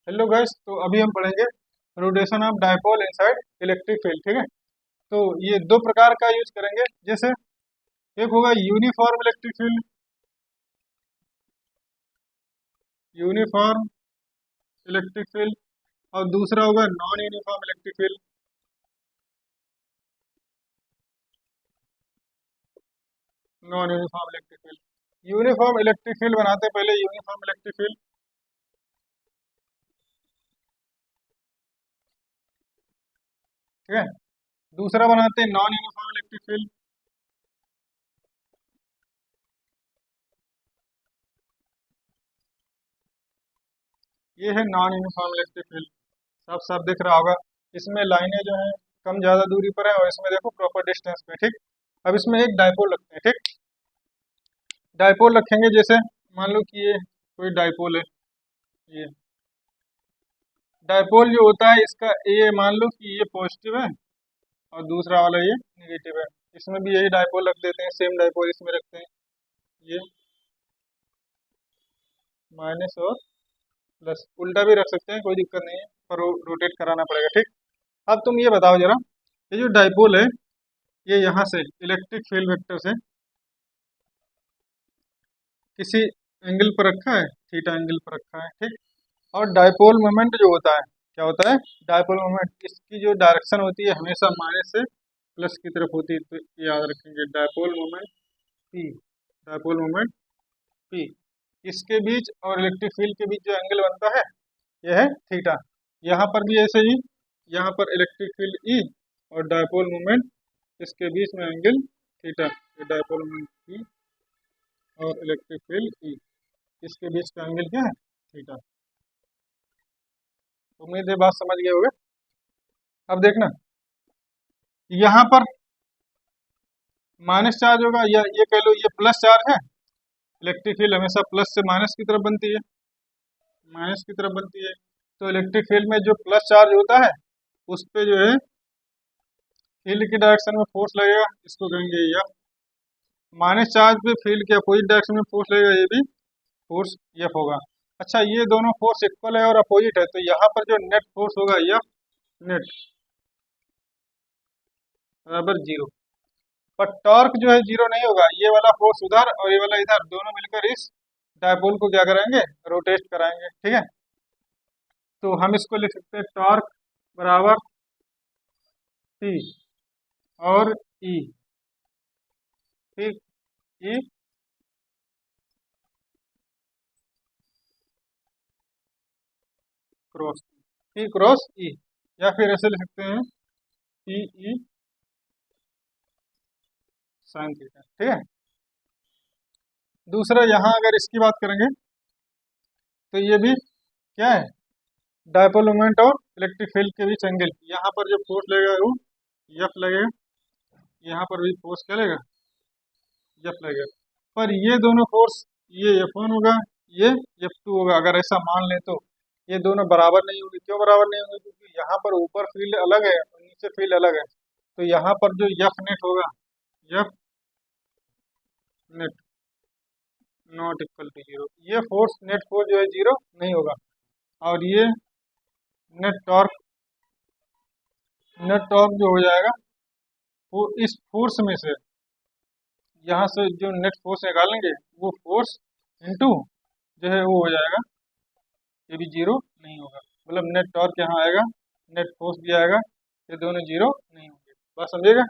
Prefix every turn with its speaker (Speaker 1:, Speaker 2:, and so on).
Speaker 1: Hello guys, तो अभी हम पढ़ेंगे rotation of dipole inside electric field. ठीक है। तो ये दो प्रकार का यूज करेंगे। जैसे एक होगा uniform electric field, uniform electric field, और दूसरा होगा non uniform electric field, non uniform electric field. Uniform electric field बनाते हैं पहले यूनिफॉर्म इलेक्ट्रिक फील्ड। ठीक है। दूसरा बनाते हैं नॉन यूनिफॉर्म इलेक्ट्रिक फील्ड। ये है नॉन यूनिफॉर्म इलेक्ट्रिक फील्ड। साफ साफ दिख रहा होगा। इसमें लाइनें जो है कम ज्यादा दूरी पर है, और इसमें देखो प्रॉपर डिस्टेंस पे। ठीक। अब इसमें एक डायपोल रखते हैं। ठीक। डायपोल रखेंगे, जैसे मान लो कि ये कोई डायपोल है। ये डायपोल जो होता है इसका ये मान लो कि ये पॉजिटिव है और दूसरा वाला ये नेगेटिव है। इसमें भी यही डायपोल रख देते हैं, सेम डायपोल इसमें रखते हैं। ये माइनस और प्लस, उल्टा भी रख सकते हैं, कोई दिक्कत नहीं है, पर रोटेट कराना पड़ेगा। ठीक। अब तुम ये बताओ जरा, ये जो डायपोल है ये यहाँ से इलेक्ट्रिक फील्ड वेक्टर से किसी एंगल पर रखा है, थीटा एंगल पर रखा है। ठीक। और डायपोल मोमेंट जो होता है, क्या होता है? डायपोल मोमेंट, इसकी जो डायरेक्शन होती है हमेशा माइनस से प्लस की तरफ होती है। तो याद रखेंगे dipole moment P, dipole moment P. इसके बीच और इलेक्ट्रिक फील्ड के बीच जो एंगल बनता है यह है थीटा। यहाँ पर भी ऐसे ही, यहाँ पर इलेक्ट्रिक फील्ड ई और डायपोल मोमेंट, इसके बीच में एंगल थीटा। ये डायपोल मोमेंट पी और इलेक्ट्रिक फील्ड ई, इसके बीच का एंगल क्या है? थीटा। उम्मीद है बात समझ गए होगे। अब देखना, यहाँ पर माइनस चार्ज होगा, या ये कह लो ये प्लस चार्ज है। इलेक्ट्रिक फील्ड हमेशा प्लस से माइनस की तरफ बनती है, माइनस की तरफ बनती है। तो इलेक्ट्रिक फील्ड में जो प्लस चार्ज होता है उस पे जो है फील्ड की डायरेक्शन में फोर्स लगेगा, इसको कहेंगे एफ। माइनस चार्ज पे फील्ड के अपोजिट डायरेक्शन में फोर्स लगेगा, ये भी फोर्स एफ होगा। अच्छा, ये दोनों फोर्स इक्वल है और अपोजिट है, तो यहाँ पर जो नेट फोर्स होगा एफ नेट बराबर जीरो। पर टॉर्क जो है जीरो नहीं होगा, ये वाला फोर्स उधर और ये वाला इधर, दोनों मिलकर इस डायपोल को क्या कराएंगे? रोटेट कराएंगे। ठीक है। तो हम इसको लिख सकते हैं टॉर्क बराबर टी और ई। ठीक। ई क्रॉस ई क्रॉस ई, या फिर ऐसे लिख सकते हैं ई ई साइन थीटा। ठीक है। दूसरा, यहाँ अगर इसकी बात करेंगे तो ये भी क्या है? डायपोल मोमेंट और इलेक्ट्रिक फील्ड के बीच एंगल। यहाँ पर जो फोर्स लगेगा वो एफ लगेगा, यहाँ पर भी फोर्स क्या लगेगा? एफ लगेगा। पर ये दोनों फोर्स, ये F1 होगा, ये F2 होगा। अगर ऐसा मान ले तो ये दोनों बराबर नहीं होंगे। क्यों बराबर नहीं होंगे? क्योंकि यहाँ पर ऊपर फील्ड अलग है और नीचे फील्ड अलग है। तो यहाँ पर जो एफ नेट होगा, F net not equal to zero. ये फोर्स नेट फोर्स जो है जीरो नहीं होगा। और ये नेट टॉर्क जो हो जाएगा वो इस फोर्स में से, यहाँ से जो नेट फोर्स निकालेंगे वो फोर्स इनटू जो है वो हो जाएगा, ये भी जीरो नहीं होगा। मतलब नेट टॉर्क यहाँ आएगा, नेट फोर्स भी आएगा, ये दोनों जीरो नहीं होंगे। बात समझिएगा।